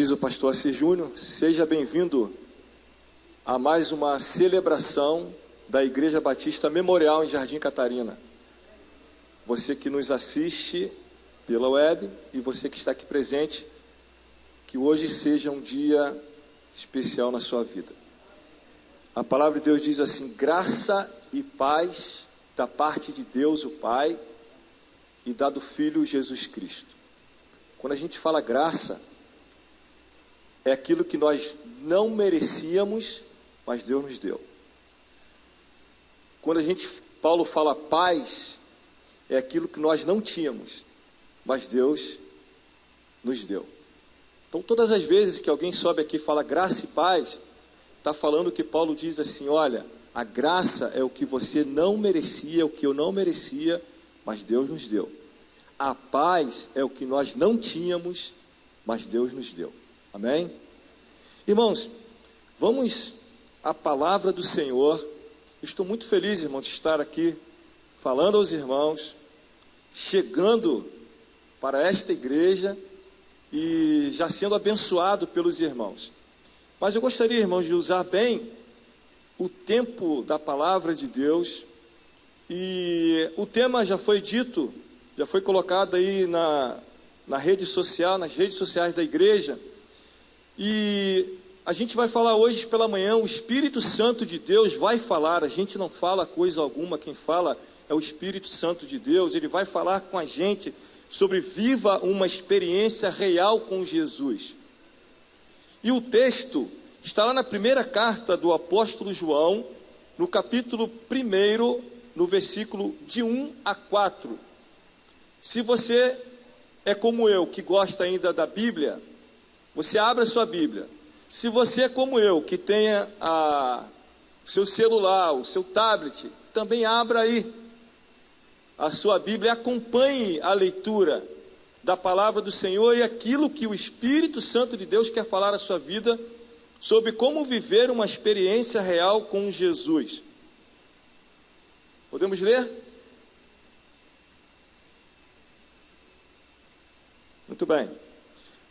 diz o pastor Assis Júnior, seja bem-vindo a mais uma celebração da Igreja Batista Memorial em Jardim Catarina. Você que nos assiste pela web e você que está aqui presente, que hoje seja um dia especial na sua vida. A palavra de Deus diz assim: graça e paz da parte de Deus o Pai e da do Filho Jesus Cristo. Quando a gente fala graça, é aquilo que nós não merecíamos, mas Deus nos deu. Quando Paulo fala paz, é aquilo que nós não tínhamos, mas Deus nos deu. Então, todas as vezes que alguém sobe aqui e fala graça e paz, está falando que Paulo diz assim: olha, a graça é o que você não merecia, o que eu não merecia, mas Deus nos deu. A paz é o que nós não tínhamos, mas Deus nos deu. Amém? Irmãos, vamos à palavra do Senhor. Estou muito feliz, irmão, de estar aqui falando aos irmãos, chegando para esta igreja e já sendo abençoado pelos irmãos. Mas eu gostaria, irmãos, de usar bem o tempo da palavra de Deus. E o tema já foi dito, já foi colocado aí na rede social, nas redes sociais da igreja. E a gente vai falar hoje pela manhã, o Espírito Santo de Deus vai falar. A gente não fala coisa alguma, quem fala é o Espírito Santo de Deus. Ele vai falar com a gente sobre viva uma experiência real com Jesus. E o texto está lá na primeira carta do apóstolo João, no capítulo 1, no versículo de 1 a 4. Se você é como eu, que gosta ainda da Bíblia, você abre a sua Bíblia. Se você é como eu, que tenha o seu celular, o seu tablet, também abra aí a sua Bíblia e acompanhe a leitura da palavra do Senhor e aquilo que o Espírito Santo de Deus quer falar à sua vida sobre como viver uma experiência real com Jesus. Podemos ler? Muito bem.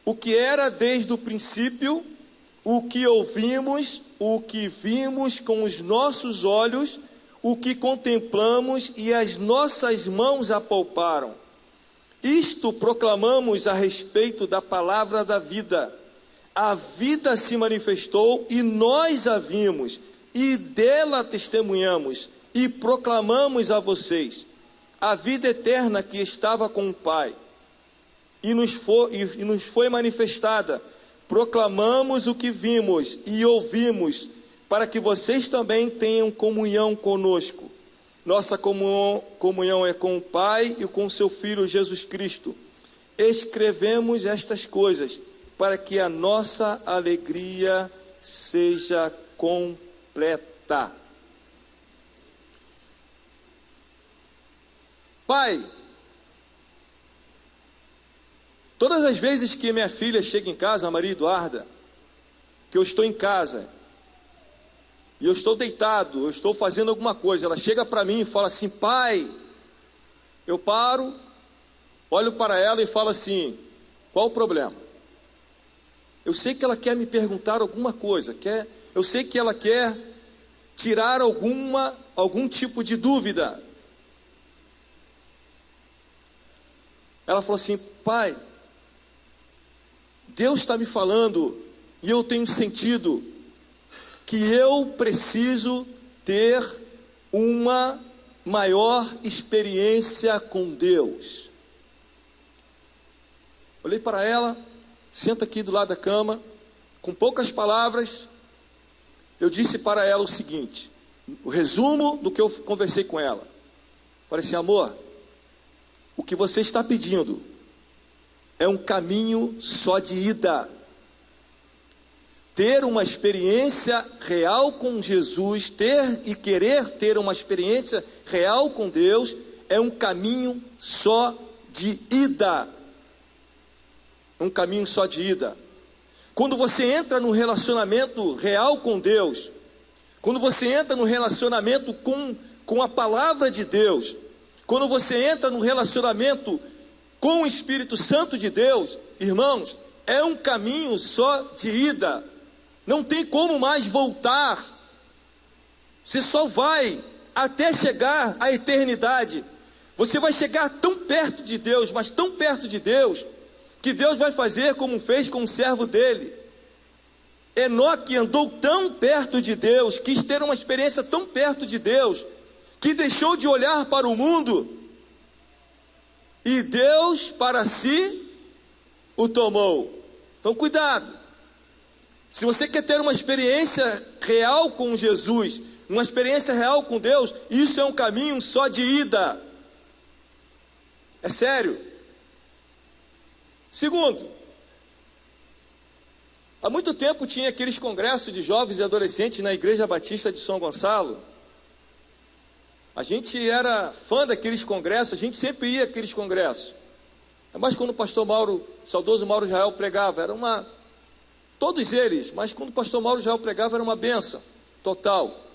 O que era desde o princípio, o que ouvimos, o que vimos com os nossos olhos, o que contemplamos e as nossas mãos apalparam. Isto proclamamos a respeito da palavra da vida. A vida se manifestou e nós a vimos, e dela testemunhamos e proclamamos a vocês a vida eterna que estava com o Pai e nos foi manifestada. Proclamamos o que vimos e ouvimos, para que vocês também tenham comunhão conosco. Nossa comunhão é com o Pai e com seu Filho Jesus Cristo. Escrevemos estas coisas para que a nossa alegria seja completa. Pai, todas as vezes que minha filha chega em casa, a Maria Eduarda, que eu estou em casa, e eu estou deitado, eu estou fazendo alguma coisa, ela chega para mim e fala assim: pai, eu paro, olho para ela e falo assim: qual o problema? Eu sei que ela quer me perguntar alguma coisa, eu sei que ela quer tirar algum tipo de dúvida. Ela falou assim: pai, Deus está me falando e eu tenho sentido que eu preciso ter uma maior experiência com Deus. Olhei para ela, senta aqui do lado da cama, com poucas palavras, eu disse para ela o seguinte, o resumo do que eu conversei com ela. Falei assim: amor, o que você está pedindo é um caminho só de ida. Ter uma experiência real com Jesus, querer ter uma experiência real com Deus, é um caminho só de ida. Um caminho só de ida. Quando você entra no relacionamento real com Deus, quando você entra no relacionamento com a palavra de Deus, quando você entra no relacionamento com o Espírito Santo de Deus, irmãos, é um caminho só de ida, não tem como mais voltar. Você só vai até chegar à eternidade. Você vai chegar tão perto de Deus, mas tão perto de Deus, que Deus vai fazer como fez com o servo dele. Enoque andou tão perto de Deus, quis ter uma experiência tão perto de Deus, que deixou de olhar para o mundo, e Deus para si o tomou. Então cuidado, se você quer ter uma experiência real com Jesus, uma experiência real com Deus, isso é um caminho só de ida, é sério. Segundo, há muito tempo tinha aqueles congressos de jovens e adolescentes na Igreja Batista de São Gonçalo. A gente era fã daqueles congressos, a gente sempre ia àqueles congressos. Mas quando o pastor Mauro, saudoso Mauro Israel pregava, era uma... Todos eles, mas quando o pastor Mauro Israel pregava, era uma bênção total.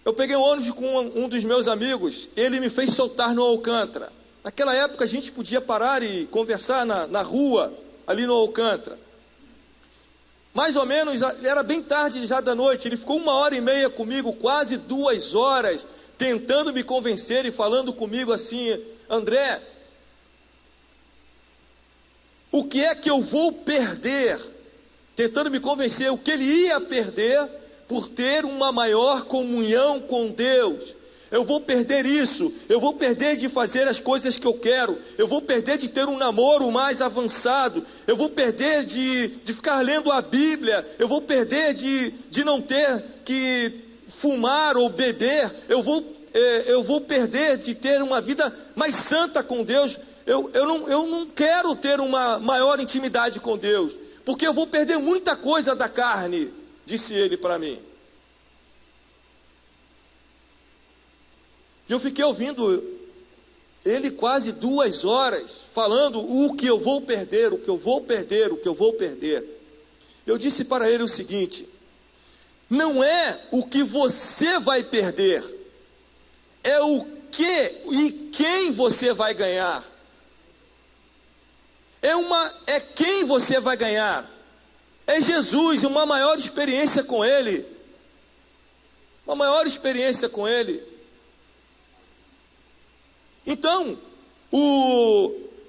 Eu peguei um ônibus com um dos meus amigos, ele me fez soltar no Alcântara. Naquela época a gente podia parar e conversar na rua, ali no Alcântara. Mais ou menos, era bem tarde já da noite, ele ficou 1h30 comigo, quase 2 horas, tentando me convencer e falando comigo assim: André, o que é que eu vou perder? Tentando me convencer o que ele ia perder por ter uma maior comunhão com Deus. Eu vou perder isso, eu vou perder de fazer as coisas que eu quero, eu vou perder de ter um namoro mais avançado, eu vou perder de ficar lendo a Bíblia, eu vou perder de não ter que fumar ou beber, eu vou perder de ter uma vida mais santa com Deus. Eu não quero ter uma maior intimidade com Deus, porque eu vou perder muita coisa da carne, disse ele para mim. E eu fiquei ouvindo ele quase 2 horas, falando o que eu vou perder, o que eu vou perder, o que eu vou perder. Eu disse para ele o seguinte: não é o que você vai perder, é o que e quem você vai ganhar. É quem você vai ganhar. É Jesus, uma maior experiência com Ele. Uma maior experiência com Ele. Então,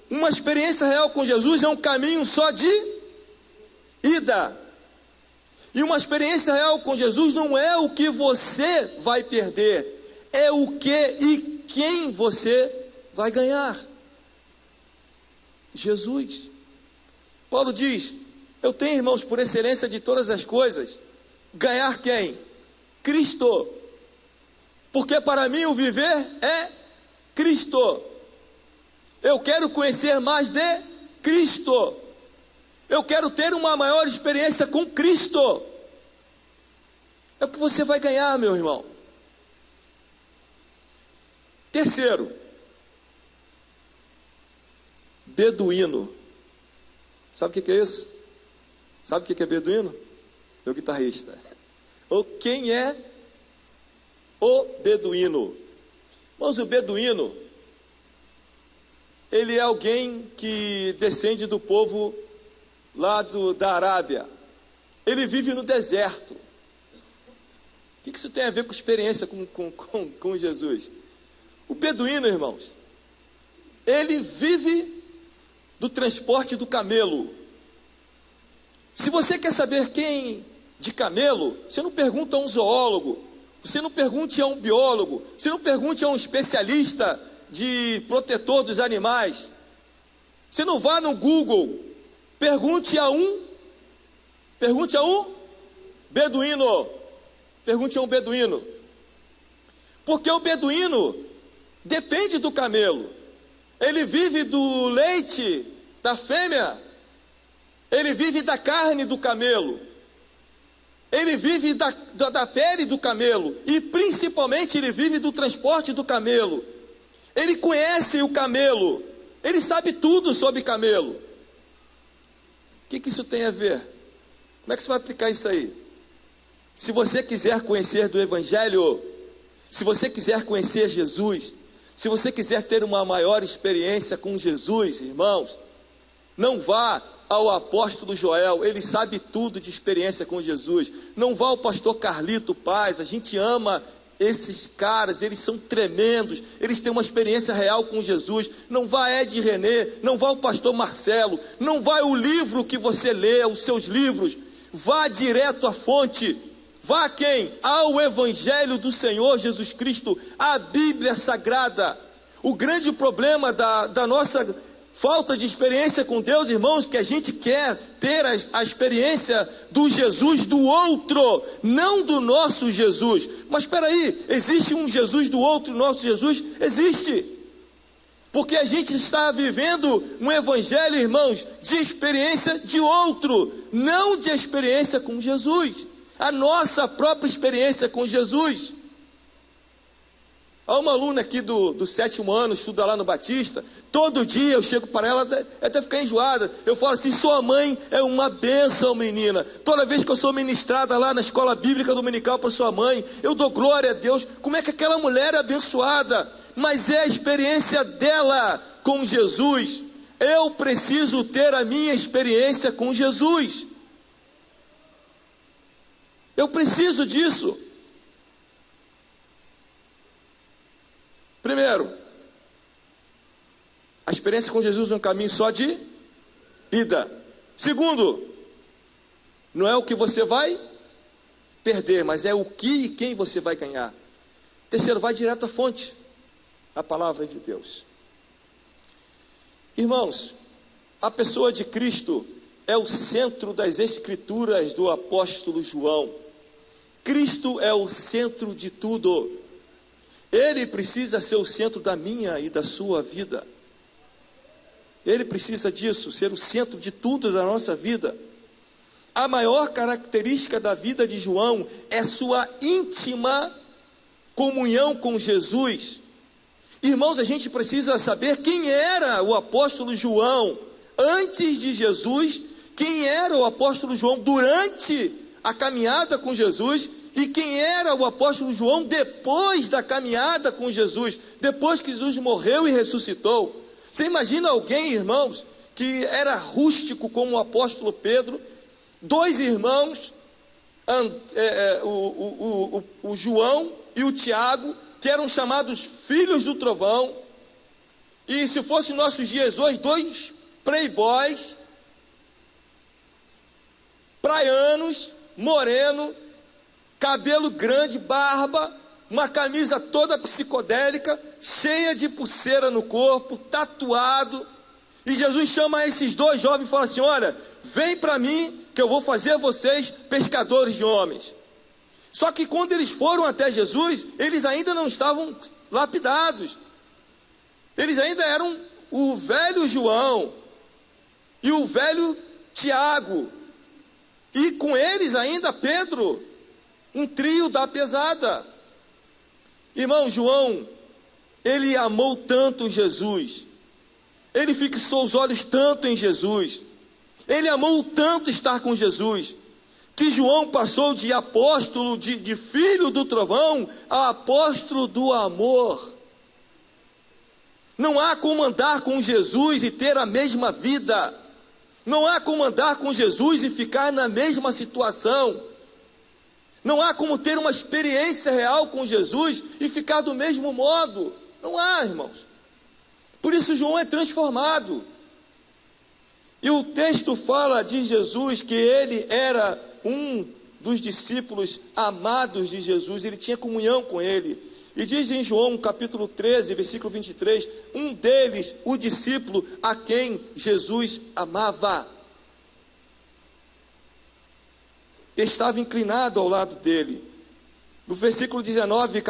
uma experiência real com Jesus é um caminho só de ida. E uma experiência real com Jesus não é o que você vai perder, é o que e quem você vai ganhar. Jesus. Paulo diz: eu tenho, irmãos, por excelência de todas as coisas, ganhar quem? Cristo. Porque para mim o viver é Cristo. Eu quero conhecer mais de Cristo. Eu quero ter uma maior experiência com Cristo. É o que você vai ganhar, meu irmão. Terceiro, beduíno. Sabe o que é isso? Sabe o que é beduíno? Meu guitarrista. Ou quem é o beduíno? Mas o beduíno, ele é alguém que descende do povo lá da Arábia. Ele vive no deserto. O que isso tem a ver com experiência com Jesus? O beduíno, irmãos, ele vive do transporte do camelo. Se você quer saber quem de camelo, você não pergunta a um zoólogo, você não pergunte a um biólogo, você não pergunte a um especialista de protetor dos animais, você não vá no Google, pergunte a um beduíno, pergunte a um beduíno, porque o beduíno depende do camelo, ele vive do leite da fêmea, ele vive da carne do camelo, ele vive da pele do camelo, e principalmente ele vive do transporte do camelo. Ele conhece o camelo, ele sabe tudo sobre camelo. O que isso tem a ver? Como é que você vai aplicar isso aí? Se você quiser conhecer do Evangelho, se você quiser conhecer Jesus, se você quiser ter uma maior experiência com Jesus, irmãos, Não vá ao apóstolo Joel, ele sabe tudo de experiência com Jesus. Não vá ao pastor Carlito Paz, a gente ama esses caras, eles são tremendos, eles têm uma experiência real com Jesus. Não vá a Ed René, não vá ao pastor Marcelo, não vá o livro que você lê, os seus livros, vá direto à fonte. Vá a quem? Ao Evangelho do Senhor Jesus Cristo, à Bíblia Sagrada. O grande problema da nossa falta de experiência com Deus, irmãos, que a gente quer ter a experiência do Jesus do outro, não do nosso Jesus. Mas espera aí, existe um Jesus do outro, nosso Jesus? Existe. Porque a gente está vivendo um evangelho, irmãos, de experiência de outro, não de experiência com Jesus. A nossa própria experiência com Jesus. Há uma aluna aqui do 7º ano, estuda lá no Batista. Todo dia eu chego para ela, até ficar enjoada. Eu falo assim: sua mãe é uma bênção, menina. Toda vez que eu sou ministrada lá na escola bíblica dominical para sua mãe, eu dou glória a Deus. Como é que aquela mulher é abençoada? Mas é a experiência dela com Jesus. Eu preciso ter a minha experiência com Jesus. Eu preciso disso. Primeiro, a experiência com Jesus é um caminho só de ida. Segundo, não é o que você vai perder, mas é o que e quem você vai ganhar. Terceiro, vai direto à fonte, a palavra de Deus. Irmãos, a pessoa de Cristo é o centro das escrituras do apóstolo João. Cristo é o centro de tudo. Ele precisa ser o centro da minha e da sua vida. Ele precisa disso, ser o centro de tudo da nossa vida. A maior característica da vida de João é sua íntima comunhão com Jesus. Irmãos, a gente precisa saber quem era o apóstolo João antes de Jesus, quem era o apóstolo João durante a caminhada com Jesus, e quem era o apóstolo João depois da caminhada com Jesus, depois que Jesus morreu e ressuscitou. Você imagina alguém, irmãos, que era rústico como o apóstolo Pedro, dois irmãos, o João e o Tiago, que eram chamados filhos do trovão, e se fosse nossos dias hoje, dois playboys, praianos, moreno, cabelo grande, barba, uma camisa toda psicodélica, cheia de pulseira no corpo, tatuado. E Jesus chama esses dois jovens e fala assim: olha, vem para mim que eu vou fazer vocês pescadores de homens. Só que quando eles foram até Jesus, eles ainda não estavam lapidados. Eles ainda eram o velho João e o velho Tiago. E com eles ainda Pedro, um trio da pesada. Irmão, João, ele amou tanto Jesus, ele fixou os olhos tanto em Jesus, ele amou tanto estar com Jesus, que João passou de apóstolo, de filho do trovão, a apóstolo do amor. Não há como andar com Jesus e ter a mesma vida, não há como andar com Jesus e ficar na mesma situação. Não há como ter uma experiência real com Jesus e ficar do mesmo modo. Não há, irmãos. Por isso João é transformado. E o texto fala de Jesus que ele era um dos discípulos amados de Jesus. Ele tinha comunhão com ele. E diz em João capítulo 13, versículo 23, um deles, o discípulo a quem Jesus amava, estava inclinado ao lado dele. No versículo 19,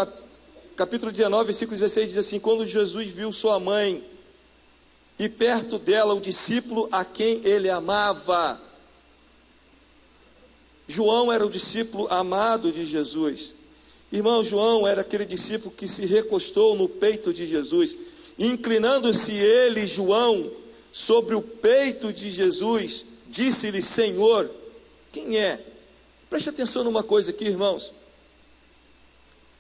capítulo 19, versículo 16, diz assim: quando Jesus viu sua mãe e perto dela o discípulo a quem ele amava. João era o discípulo amado de Jesus. Irmão, João era aquele discípulo que se recostou no peito de Jesus, inclinando-se ele, João, sobre o peito de Jesus, disse-lhe: Senhor, quem é? Preste atenção numa coisa aqui, irmãos.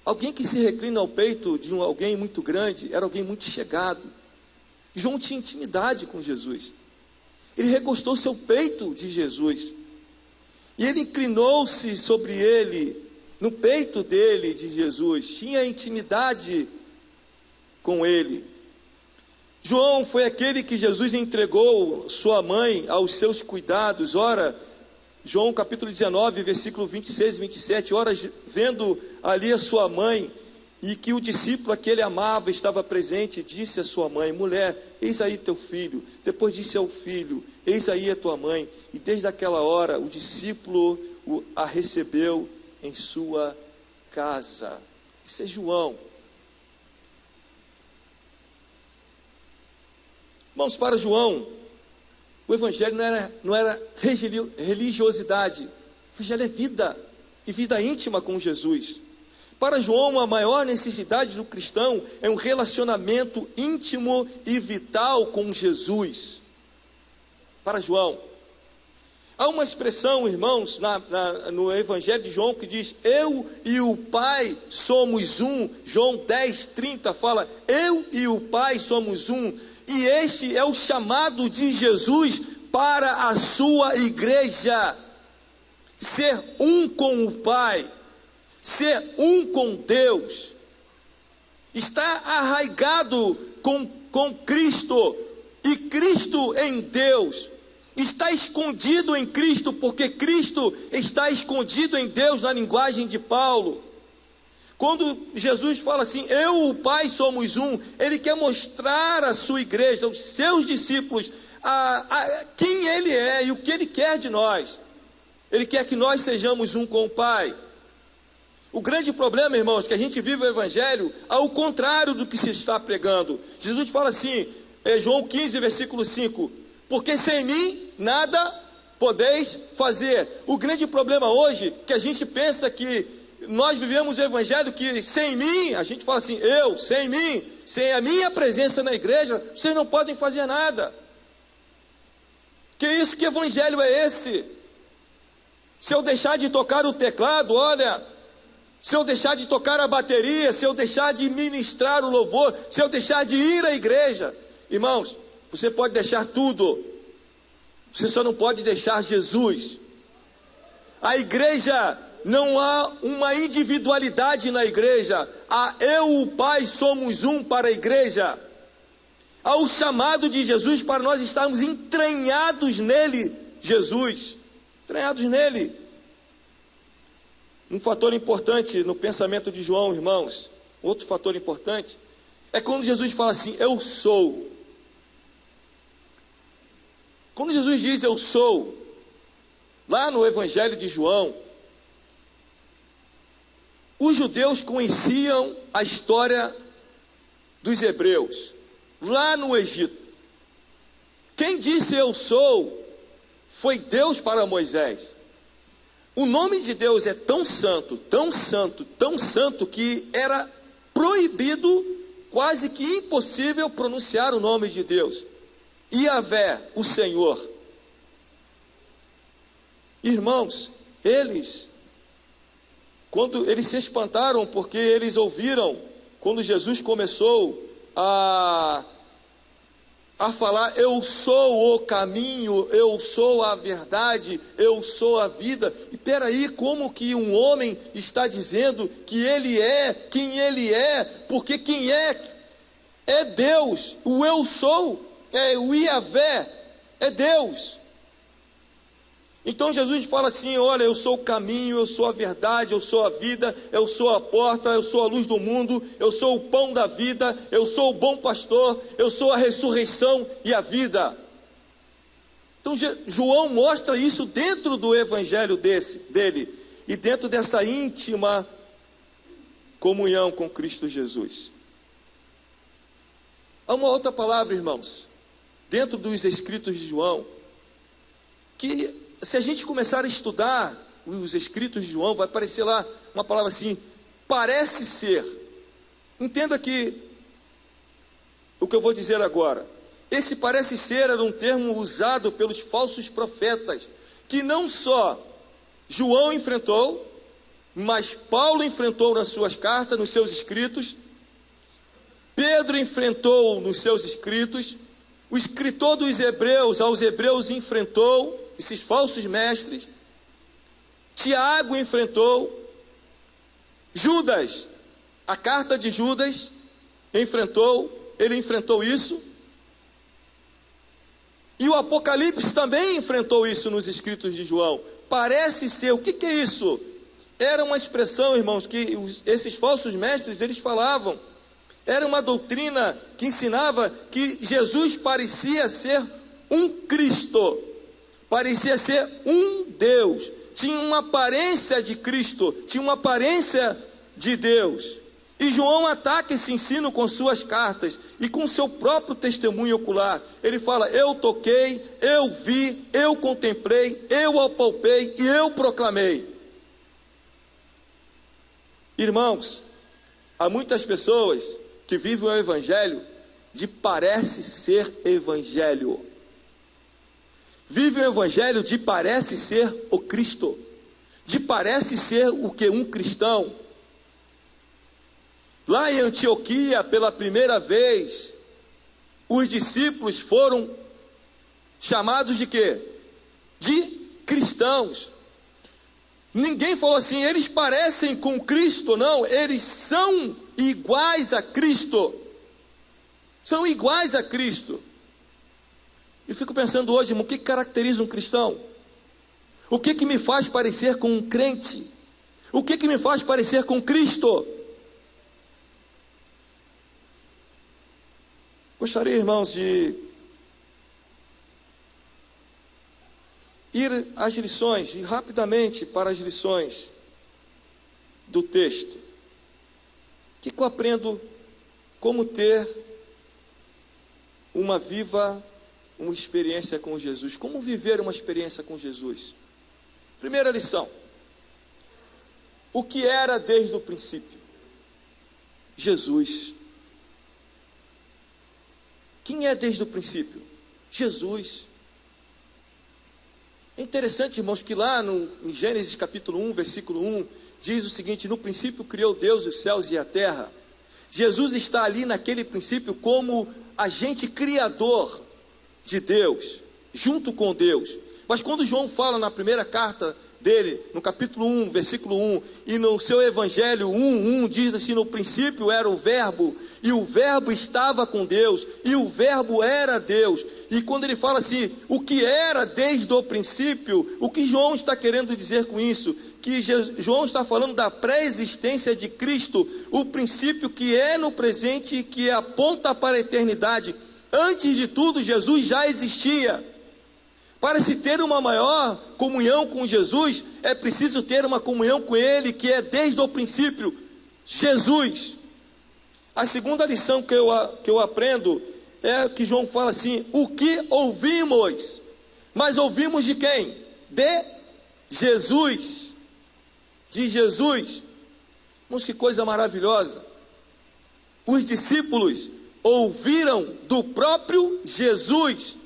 Alguém que se reclina ao peito de alguém muito grande, era alguém muito chegado. João tinha intimidade com Jesus. Ele recostou seu peito de Jesus. E ele inclinou-se sobre ele, no peito dele, de Jesus. Tinha intimidade com ele. João foi aquele que Jesus entregou sua mãe aos seus cuidados. Ora, João capítulo 19, versículo 26 e 27. Ora, vendo ali a sua mãe, e que o discípulo a que ele amava estava presente, disse à sua mãe: mulher, eis aí teu filho. Depois disse ao filho: eis aí a tua mãe. E desde aquela hora o discípulo a recebeu em sua casa. Isso é João. Irmãos, para João, o evangelho não era religiosidade. O evangelho é vida, e vida íntima com Jesus. Para João, a maior necessidade do cristão é um relacionamento íntimo e vital com Jesus. Para João, há uma expressão, irmãos, no evangelho de João, que diz: eu e o Pai somos um. João 10:30 fala: eu e o Pai somos um. E este é o chamado de Jesus para a sua igreja: ser um com o Pai, ser um com Deus, está arraigado com Cristo, e Cristo em Deus, está escondido em Cristo, porque Cristo está escondido em Deus, na linguagem de Paulo. Quando Jesus fala assim: eu e o Pai somos um, Ele quer mostrar à sua igreja, aos seus discípulos, quem Ele é e o que Ele quer de nós. Ele quer que nós sejamos um com o Pai. O grande problema, irmãos, é que a gente vive o evangelho ao contrário do que se está pregando. Jesus fala assim, João 15, versículo 5: porque sem mim nada podeis fazer. O grande problema hoje é que a gente pensa que nós vivemos o evangelho que sem mim, a gente fala assim: sem mim, sem a minha presença na igreja, vocês não podem fazer nada. Que isso, que evangelho é esse? Se eu deixar de tocar o teclado, olha, se eu deixar de tocar a bateria, se eu deixar de ministrar o louvor, se eu deixar de ir à igreja, irmãos, você pode deixar tudo, você só não pode deixar Jesus. A igreja, não há uma individualidade na igreja. Eu e o Pai somos um para a igreja. Há o chamado de Jesus para nós estarmos entranhados nele, Jesus, entranhados nele. Um fator importante no pensamento de João, irmãos, outro fator importante, é quando Jesus fala assim: eu sou. Quando Jesus diz eu sou, lá no evangelho de João, os judeus conheciam a história dos hebreus, lá no Egito. Quem disse eu sou, foi Deus para Moisés. O nome de Deus é tão santo, tão santo, tão santo, que era proibido, quase que impossível, pronunciar o nome de Deus. Yahvé, o Senhor. Irmãos, quando eles se espantaram, porque eles ouviram, quando Jesus começou a falar: eu sou o caminho, eu sou a verdade, eu sou a vida. E peraí, como que um homem está dizendo que ele é quem ele é? Porque quem é Deus. O eu sou, o Yahvé, é Deus. Então Jesus fala assim: olha, eu sou o caminho, eu sou a verdade, eu sou a vida, eu sou a porta, eu sou a luz do mundo, eu sou o pão da vida, eu sou o bom pastor, eu sou a ressurreição e a vida. Então João mostra isso dentro do evangelho dele, e dentro dessa íntima comunhão com Cristo Jesus. Há uma outra palavra, irmãos, dentro dos escritos de João, que se a gente começar a estudar os escritos de João, vai aparecer lá uma palavra assim: parece ser. Entenda que o que eu vou dizer agora, esse parece ser era um termo usado pelos falsos profetas, que não só João enfrentou, mas Paulo enfrentou nas suas cartas, nos seus escritos, Pedro enfrentou nos seus escritos, O escritor dos Hebreus, aos Hebreus, enfrentou esses falsos mestres. Tiago enfrentou. Judas, a carta de Judas, ele enfrentou isso. E o Apocalipse também enfrentou isso nos escritos de João. Parece ser, o que é isso? Era uma expressão, irmãos, que esses falsos mestres, eles falavam. Era uma doutrina que ensinava que Jesus parecia ser um Cristo, parecia ser um Deus, tinha uma aparência de Cristo, tinha uma aparência de Deus. E João ataca esse ensino com suas cartas e com seu próprio testemunho ocular. Ele fala: eu toquei, eu vi, eu contemplei, eu apalpei e eu proclamei. Irmãos, há muitas pessoas que vivem o evangelho de parece ser evangelho. Vive o evangelho de parece ser o Cristo, de parece ser o que um cristão. Lá em Antioquia, pela primeira vez, os discípulos foram chamados de quê? De cristãos. Ninguém falou assim, eles parecem com Cristo, não, eles são iguais a Cristo. São iguais a Cristo. E fico pensando hoje, irmão, o que caracteriza um cristão? O que me faz parecer com um crente? O que me faz parecer com Cristo? Gostaria, irmãos, de ir às lições, e rapidamente para as lições do texto. O que eu aprendo? Como ter uma experiência com Jesus. Como viver uma experiência com Jesus? Primeira lição. O que era desde o princípio? Jesus. Quem é desde o princípio? Jesus. É interessante, irmãos, que lá em Gênesis capítulo 1, versículo 1, diz o seguinte: no princípio criou Deus os céus e a terra. Jesus está ali naquele princípio como agente criador de Deus, junto com Deus. Mas quando João fala na primeira carta dele, no capítulo 1, versículo 1, e no seu evangelho 1:1, diz assim: no princípio era o verbo, e o verbo estava com Deus, e o verbo era Deus. E quando ele fala assim, o que era desde o princípio, o que João está querendo dizer com isso? Que João está falando da pré-existência de Cristo, o princípio que é no presente e que aponta para a eternidade. Antes de tudo, Jesus já existia. Para se ter uma maior comunhão com Jesus, é preciso ter uma comunhão com Ele, que é desde o princípio, Jesus. A segunda lição que eu aprendo é que João fala assim: o que ouvimos? Mas ouvimos de quem? De Jesus. De Jesus. Mas que coisa maravilhosa. Os discípulos ouviram do próprio Jesus.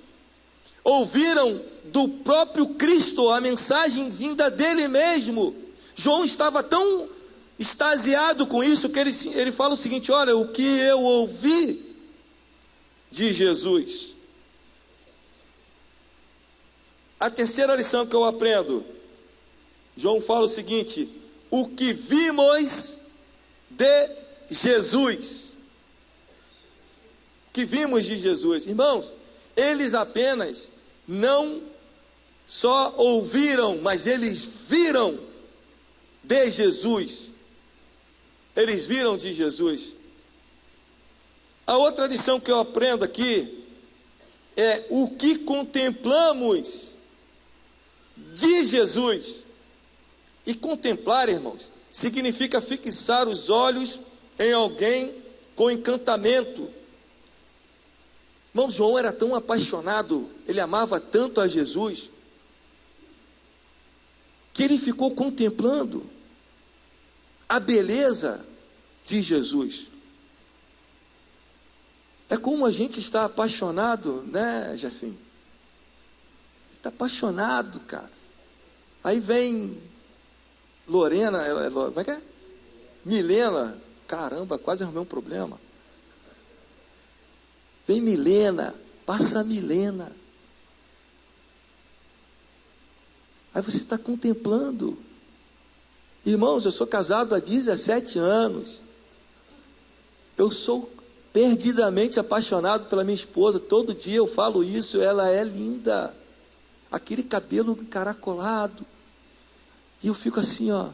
Ouviram do próprio Cristo a mensagem vinda dele mesmo. João estava tão extasiado com isso que ele fala o seguinte: olha, o que eu ouvi de Jesus. A terceira lição que eu aprendo, João fala o seguinte: o que vimos de Jesus. O que vimos de Jesus. Irmãos, eles apenas não só ouviram, mas eles viram de Jesus. Eles viram de Jesus. A outra lição que eu aprendo aqui é o que contemplamos de Jesus. E contemplar, irmãos, significa fixar os olhos em alguém com encantamento. Irmão, João era tão apaixonado, ele amava tanto a Jesus, que ele ficou contemplando a beleza de Jesus. É como a gente está apaixonado, né, Jefinho? Está apaixonado, cara. Aí vem Lorena, como é que é? Milena, caramba, quase arrumei um problema. Vem Milena, passa a milena. Aí você está contemplando. Irmãos, eu sou casado há 17 anos. Eu sou perdidamente apaixonado pela minha esposa. Todo dia eu falo isso, ela é linda. Aquele cabelo encaracolado. E eu fico assim, ó.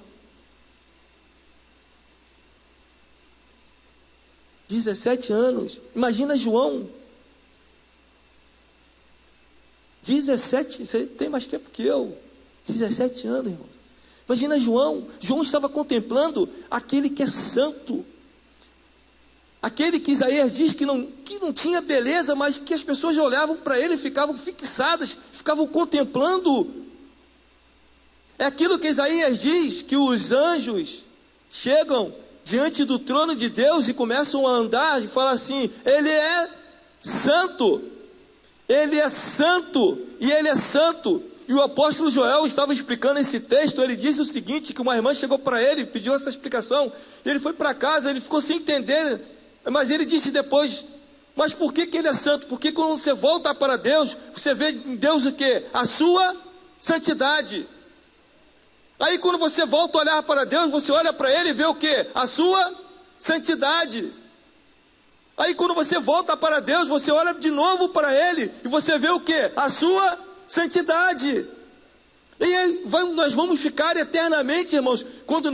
17 anos. Imagina João. 17, você tem mais tempo que eu. 17 anos, irmão. Imagina João. João estava contemplando aquele que é santo. Aquele que Isaías diz que não tinha beleza, mas que as pessoas olhavam para ele e ficavam fixadas, ficavam contemplando. É aquilo que Isaías diz, que os anjos chegam diante do trono de Deus e começam a andar e falam assim: Ele é santo, Ele é santo, e Ele é santo. E o apóstolo Joel estava explicando esse texto. Ele disse o seguinte, que uma irmã chegou para ele, pediu essa explicação, ele foi para casa, ele ficou sem entender, mas ele disse depois: mas por que Ele é santo? Porque quando você volta para Deus, você vê em Deus o quê? A sua santidade. Aí quando você volta a olhar para Deus, você olha para Ele e vê o quê? A sua santidade. Aí quando você volta para Deus, você olha de novo para Ele e você vê o quê? A sua santidade. E aí, nós vamos ficar eternamente, irmãos. Quando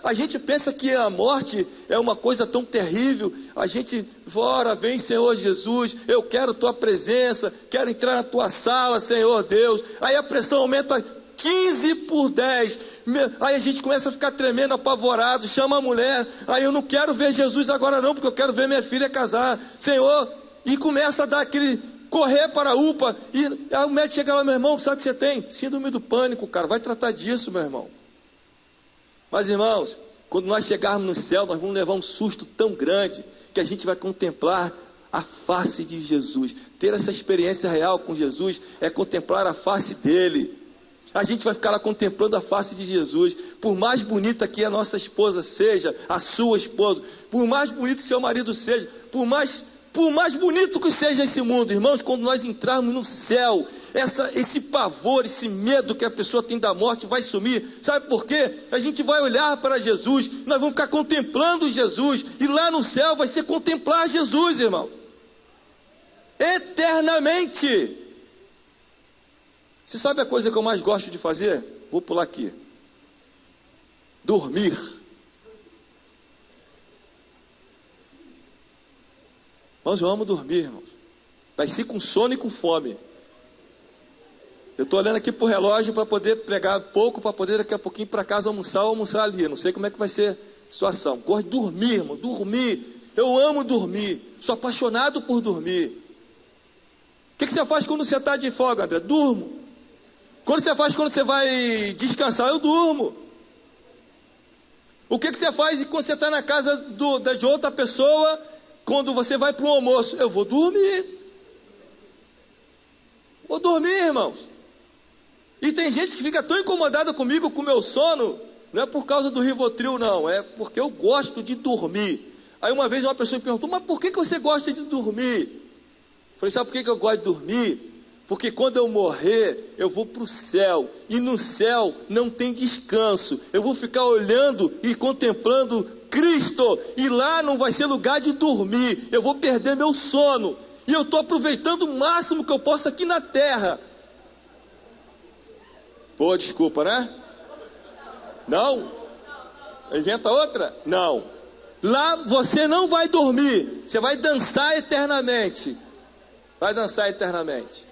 a gente pensa que a morte é uma coisa tão terrível, a gente, ora, vem Senhor Jesus, eu quero Tua presença, quero entrar na Tua sala, Senhor Deus. Aí a pressão aumenta 15/10, aí a gente começa a ficar tremendo, apavorado, chama a mulher, aí eu não quero ver Jesus agora não, porque eu quero ver minha filha casar, Senhor, e começa a dar aquele, correr para a UPA, e aí o médico chega lá: meu irmão, sabe o que você tem? Síndrome do pânico, cara, vai tratar disso, meu irmão. Mas irmãos, quando nós chegarmos no céu, nós vamos levar um susto tão grande, que a gente vai contemplar a face de Jesus. Ter essa experiência real com Jesus, é contemplar a face dele. A gente vai ficar lá contemplando a face de Jesus. Por mais bonita que a nossa esposa seja, a sua esposa, por mais bonito que seu marido seja, por mais bonito que seja esse mundo, irmãos, quando nós entrarmos no céu, esse pavor, esse medo que a pessoa tem da morte vai sumir. Sabe por quê? A gente vai olhar para Jesus, nós vamos ficar contemplando Jesus, e lá no céu vai ser contemplar Jesus, irmão, eternamente. Você sabe a coisa que eu mais gosto de fazer? Vou pular aqui. Dormir. Mas eu amo dormir, irmãos. Nasci com sono e com fome. Eu estou olhando aqui para o relógio para poder pregar pouco, para poder daqui a pouquinho ir para casa almoçar ali. Não sei como é que vai ser a situação. Gosto de dormir, irmão. Dormir. Eu amo dormir. Sou apaixonado por dormir. O que você faz quando você está de folga, André? Durmo. Quando você faz quando você vai descansar? Eu durmo. O que você faz quando você está na casa de outra pessoa, quando você vai para o almoço? Eu vou dormir. Vou dormir, irmãos. E tem gente que fica tão incomodada comigo, com o meu sono, não é por causa do Rivotril, não, é porque eu gosto de dormir. Aí uma vez uma pessoa me perguntou: mas por que você gosta de dormir? Eu falei: sabe por que eu gosto de dormir? Porque quando eu morrer, eu vou para o céu, e no céu não tem descanso. Eu vou ficar olhando e contemplando Cristo, e lá não vai ser lugar de dormir. Eu vou perder meu sono, e eu estou aproveitando o máximo que eu posso aqui na terra. Pô, desculpa, né? Não? Inventa outra? Não. Lá você não vai dormir, você vai dançar eternamente. Vai dançar eternamente.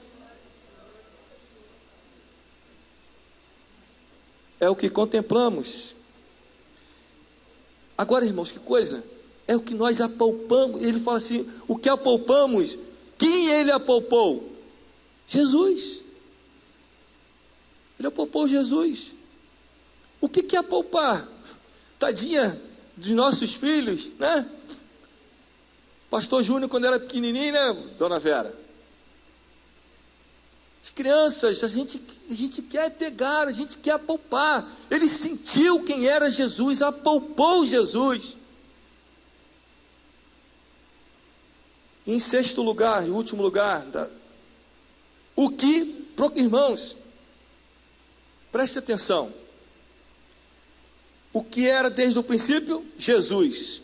É o que contemplamos. Agora, irmãos, que coisa? É o que nós apalpamos. Ele fala assim: o que apalpamos? Quem ele apalpou? Jesus. Ele apalpou Jesus. O que é apalpar? Tadinha dos nossos filhos, né? Pastor Júnior, quando era pequenininho, né, dona Vera? As crianças, a gente quer pegar, a gente quer apalpar. Ele sentiu quem era Jesus, apalpou Jesus. Em sexto lugar, e último lugar, irmãos, preste atenção. O que era desde o princípio? Jesus.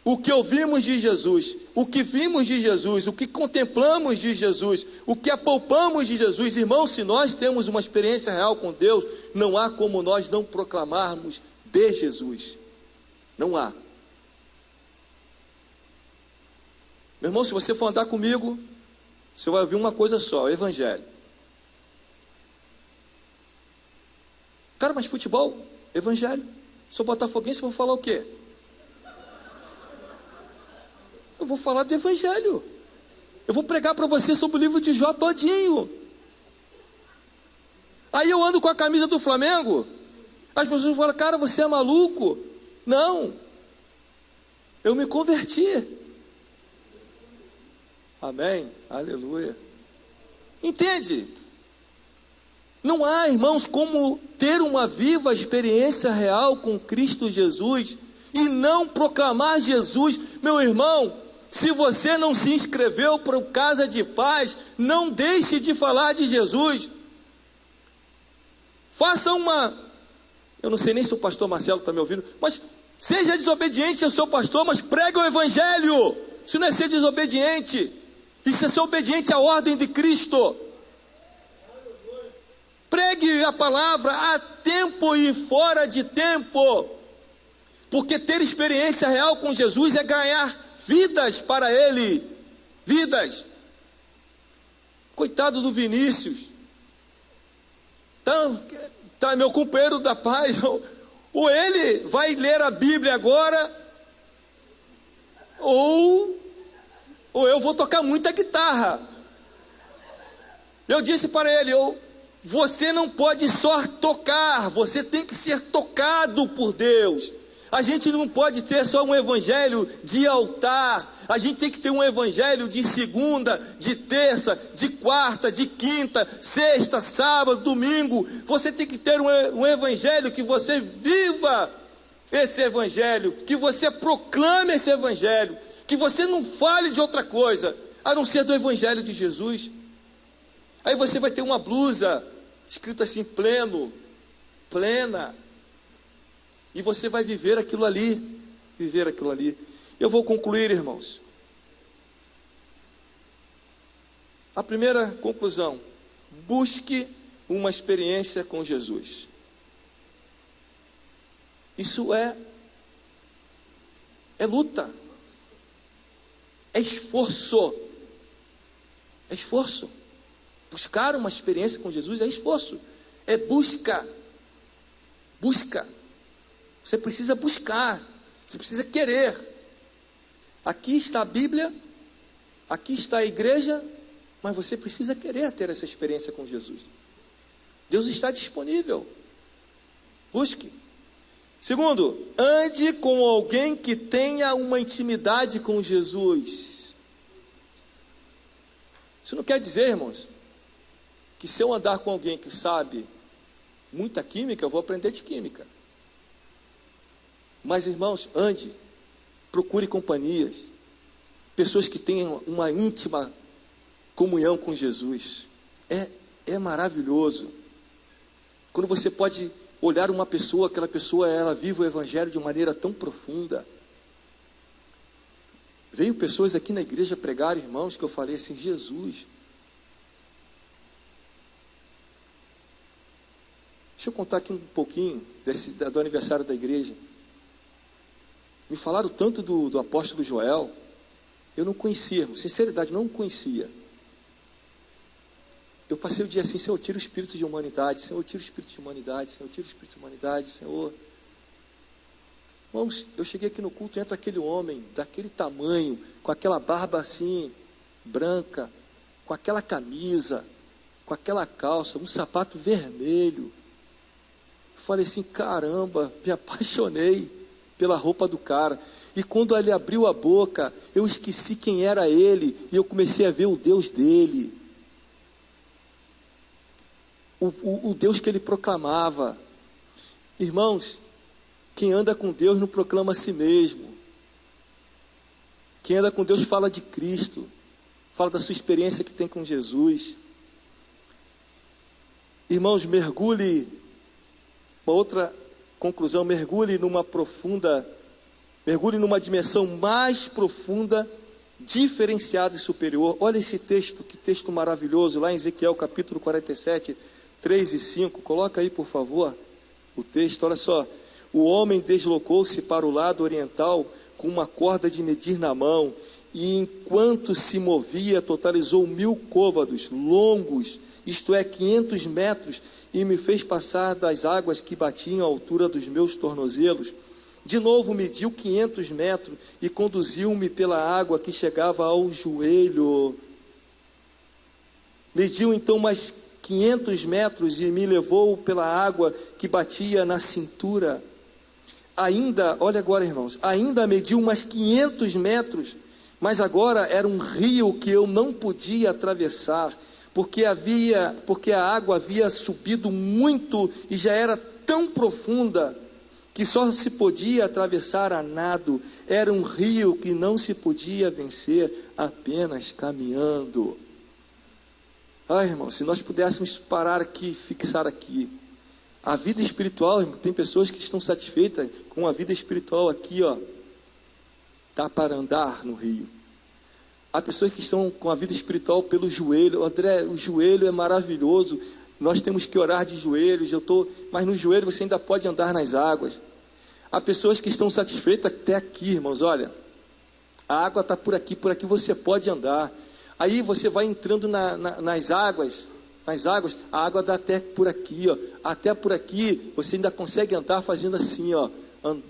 O que ouvimos de Jesus, o que vimos de Jesus, o que contemplamos de Jesus, o que apalpamos de Jesus. Irmãos, se nós temos uma experiência real com Deus, não há como nós não proclamarmos de Jesus. Não há. Meu irmão, se você for andar comigo, você vai ouvir uma coisa só: o Evangelho. Cara, mas futebol? Evangelho. Sou botafoguense, vou falar o quê? Eu vou falar do Evangelho. Eu vou pregar para você sobre o livro de Jó todinho. Aí eu ando com a camisa do Flamengo, as pessoas falam: cara, você é maluco? Não, eu me converti. Amém, aleluia. Entende? Não há, irmãos, como ter uma viva experiência real com Cristo Jesus e não proclamar Jesus. Meu irmão, se você não se inscreveu para o Casa de Paz, não deixe de falar de Jesus. Faça eu não sei nem se o pastor Marcelo está me ouvindo, mas seja desobediente ao seu pastor, mas pregue o Evangelho. Isso não é ser desobediente, isso é ser obediente à ordem de Cristo. Pregue a palavra a tempo e fora de tempo, porque ter experiência real com Jesus é ganhar vidas para Ele, vidas. Coitado do Vinícius, tá meu companheiro da paz, ou ele vai ler a Bíblia agora, ou eu vou tocar muita guitarra. Eu disse para ele: você não pode só tocar, você tem que ser tocado por Deus. A gente não pode ter só um evangelho de altar, a gente tem que ter um evangelho de segunda, de terça, de quarta, de quinta, sexta, sábado, domingo. Você tem que ter um evangelho que você viva esse evangelho, que você proclame esse evangelho, que você não fale de outra coisa a não ser do evangelho de Jesus. Aí você vai ter uma blusa escrita assim: plena, e você vai viver aquilo ali. Eu vou concluir, irmãos. A primeira conclusão: busque uma experiência com Jesus. Isso é luta, é esforço. Buscar uma experiência com Jesus é esforço, é busca. Você precisa buscar, você precisa querer. Aqui está a Bíblia, aqui está a igreja, mas você precisa querer ter essa experiência com Jesus. Deus está disponível. Busque. Segundo, ande com alguém que tenha uma intimidade com Jesus. Isso não quer dizer, irmãos, que se eu andar com alguém que sabe muita química, eu vou aprender de química. Mas, irmãos, procure companhias, pessoas que tenham uma íntima comunhão com Jesus. É maravilhoso quando você pode olhar uma pessoa, aquela pessoa, ela vive o evangelho de maneira tão profunda. Veio pessoas aqui na igreja pregar, irmãos, que eu falei assim: Jesus. Deixa eu contar aqui um pouquinho do aniversário da igreja. Me falaram tanto do apóstolo Joel. Eu não conhecia, irmão, sinceridade, não conhecia. Eu passei o dia assim: Senhor, tira o espírito de humanidade, Senhor, tira o espírito de humanidade, Senhor, tira o espírito de humanidade, Senhor. Irmãos, eu cheguei aqui no culto, entra aquele homem, daquele tamanho, com aquela barba assim, branca, com aquela camisa, com aquela calça, um sapato vermelho. Eu falei assim: caramba, me apaixonei pela roupa do cara. E quando ele abriu a boca, eu esqueci quem era ele, e eu comecei a ver o Deus dele, o Deus que ele proclamava. Irmãos, quem anda com Deus não proclama a si mesmo. Quem anda com Deus fala de Cristo, fala da sua experiência que tem com Jesus. Irmãos, mergulhe, uma outra conclusão, mergulhe numa dimensão mais profunda, diferenciada e superior. Olha esse texto, que texto maravilhoso, lá em Ezequiel capítulo 47, 3 e 5, coloca aí por favor, o texto, olha só. O homem deslocou-se para o lado oriental, com uma corda de medir na mão, e enquanto se movia, totalizou 1000 côvados longos, isto é, 500 metros, e me fez passar das águas que batiam à altura dos meus tornozelos. De novo mediu 500 metros, e conduziu-me pela água que chegava ao joelho. Mediu então mais 500 metros, e me levou pela água que batia na cintura. Ainda, olha agora, irmãos, ainda mediu mais 500 metros, mas agora era um rio que eu não podia atravessar, porque a água havia subido muito e já era tão profunda que só se podia atravessar a nado. Era um rio que não se podia vencer apenas caminhando. Irmãos, se nós pudéssemos parar aqui, fixar aqui, a vida espiritual, irmão, tem pessoas que estão satisfeitas com a vida espiritual aqui, ó, dá para andar no rio. Há pessoas que estão com a vida espiritual pelo joelho. André, o joelho é maravilhoso, nós temos que orar de joelhos, mas no joelho você ainda pode andar nas águas. Há pessoas que estão satisfeitas até aqui, irmãos, olha, a água está por aqui você pode andar. Aí você vai entrando nas águas, a água dá até por aqui, ó. Até por aqui você ainda consegue andar fazendo assim, ó,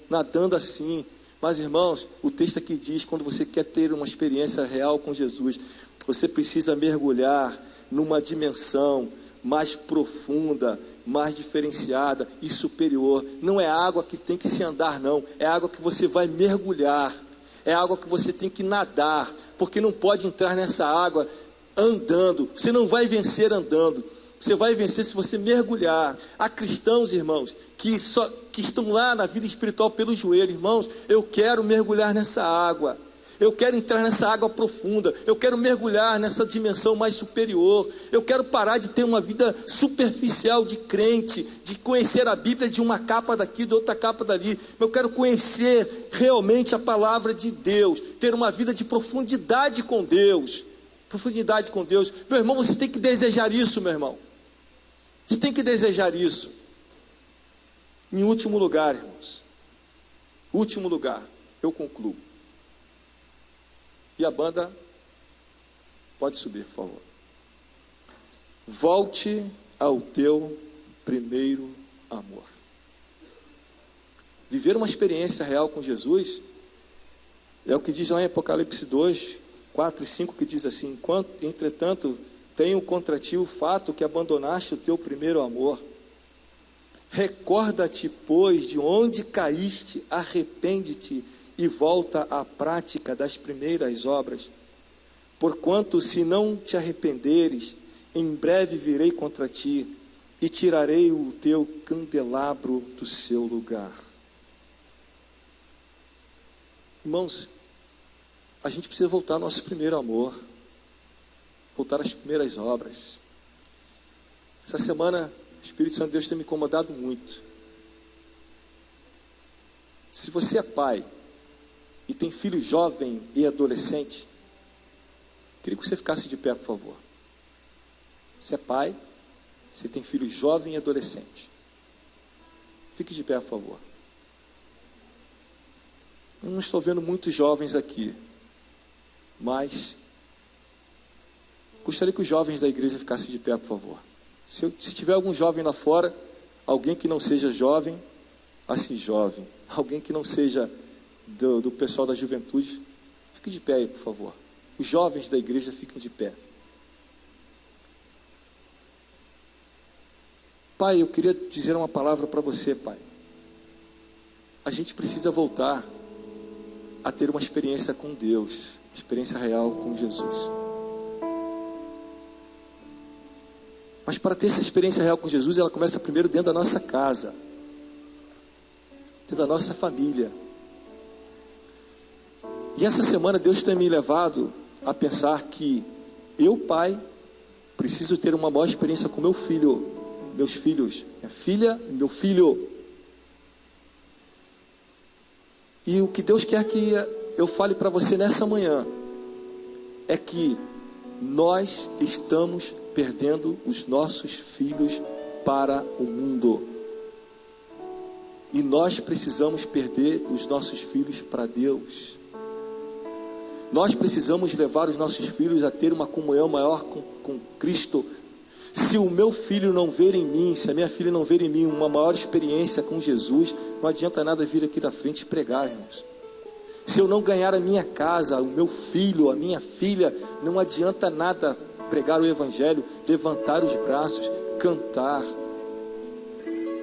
nadando assim. Mas, irmãos, o texto aqui diz, quando você quer ter uma experiência real com Jesus, você precisa mergulhar numa dimensão mais profunda, mais diferenciada e superior. Não é água que tem que se andar, não. É água que você vai mergulhar. É água que você tem que nadar, porque não pode entrar nessa água andando. Você não vai vencer andando. Você vai vencer se você mergulhar. Há cristãos, irmãos, que estão lá na vida espiritual pelo joelho. Irmãos, eu quero mergulhar nessa água. Eu quero entrar nessa água profunda. Eu quero mergulhar nessa dimensão mais superior. Eu quero parar de ter uma vida superficial de crente, de conhecer a Bíblia de uma capa daqui, de outra capa dali. Eu quero conhecer realmente a palavra de Deus, ter uma vida de profundidade com Deus. Profundidade com Deus. Meu irmão, você tem que desejar isso, meu irmão. Você tem que desejar isso. Em último lugar, irmãos, último lugar, eu concluo. E a banda pode subir, por favor. Volte ao teu primeiro amor. Viver uma experiência real com Jesus é o que diz lá em Apocalipse 2, 4 e 5, que diz assim: entretanto, tenho contra ti o fato que abandonaste o teu primeiro amor. Recorda-te, pois, de onde caíste, arrepende-te e volta à prática das primeiras obras. Porquanto, se não te arrependeres, em breve virei contra ti e tirarei o teu candelabro do seu lugar. Irmãos, a gente precisa voltar ao nosso primeiro amor, voltar às primeiras obras. Essa semana, o Espírito Santo de Deus tem me incomodado muito. Se você é pai e tem filho jovem e adolescente, queria que você ficasse de pé, por favor. Você é pai, você tem filho jovem e adolescente, fique de pé, por favor. Eu não estou vendo muitos jovens aqui, mas gostaria que os jovens da igreja ficassem de pé, por favor. Se tiver algum jovem lá fora, alguém que não seja jovem, assim jovem, alguém que não seja do pessoal da juventude, fique de pé aí, por favor. Os jovens da igreja fiquem de pé. Pai, eu queria dizer uma palavra para você, pai. A gente precisa voltar a ter uma experiência com Deus, experiência real com Jesus. Mas para ter essa experiência real com Jesus, ela começa primeiro dentro da nossa casa, dentro da nossa família. E essa semana Deus tem me levado a pensar que eu, pai, preciso ter uma maior experiência com meu filho, meus filhos, minha filha e meu filho. E o que Deus quer que eu fale para você nessa manhã é que nós estamos perdendo os nossos filhos para o mundo. E nós precisamos perder os nossos filhos para Deus. Nós precisamos levar os nossos filhos a ter uma comunhão maior com Cristo. Se o meu filho não ver em mim, se a minha filha não ver em mim uma maior experiência com Jesus, não adianta nada vir aqui da frente e pregar, irmãos. Se eu não ganhar a minha casa, o meu filho, a minha filha, não adianta nada pregar o Evangelho, levantar os braços, cantar.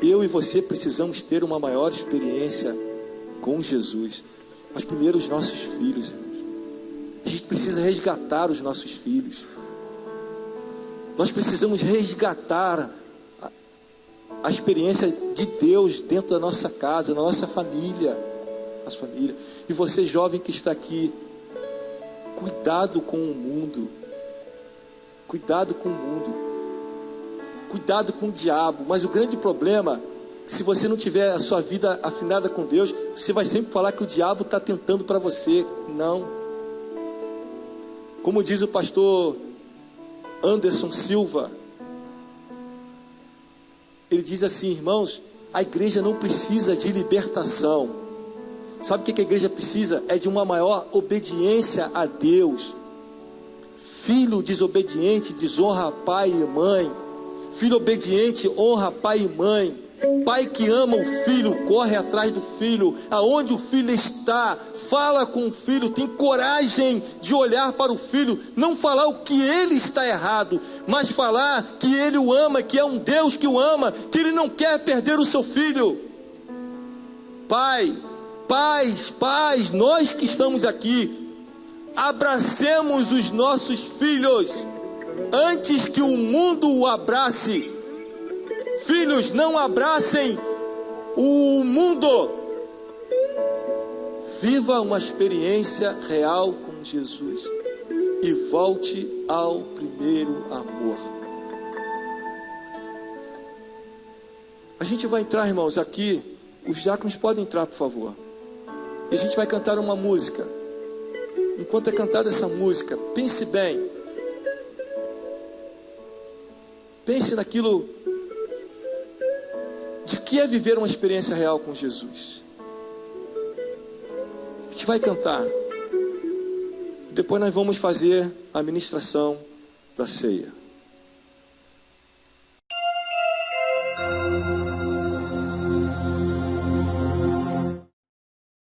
Eu e você precisamos ter uma maior experiência com Jesus. Mas primeiro os nossos filhos, irmãos. A gente precisa resgatar os nossos filhos. Nós precisamos resgatar a experiência de Deus dentro da nossa casa, na nossa família. Nossa família. E você jovem que está aqui, cuidado com o mundo. Cuidado com o mundo. Cuidado com o diabo. Mas o grande problema, se você não tiver a sua vida afinada com Deus, você vai sempre falar que o diabo está tentando para você. Não. Como diz o pastor Anderson Silva, ele diz assim: irmãos, a igreja não precisa de libertação. Sabe o que a igreja precisa? É de uma maior obediência a Deus. Filho desobediente desonra pai e mãe. Filho obediente honra pai e mãe. Pai que ama o filho corre atrás do filho. Aonde o filho está, fala com o filho. Tem coragem de olhar para o filho. Não falar o que ele está errado, mas falar que ele o ama, que é um Deus que o ama, que ele não quer perder o seu filho. Pais, nós que estamos aqui, abracemos os nossos filhos antes que o mundo o abrace. Filhos, não abracem o mundo. Viva uma experiência real com Jesus e volte ao primeiro amor. A gente vai entrar, irmãos, aqui. Os diáconos podem entrar, por favor. E a gente vai cantar uma música. Enquanto é cantada essa música, pense bem. Pense naquilo de que é viver uma experiência real com Jesus. A gente vai cantar. E depois nós vamos fazer a ministração da ceia.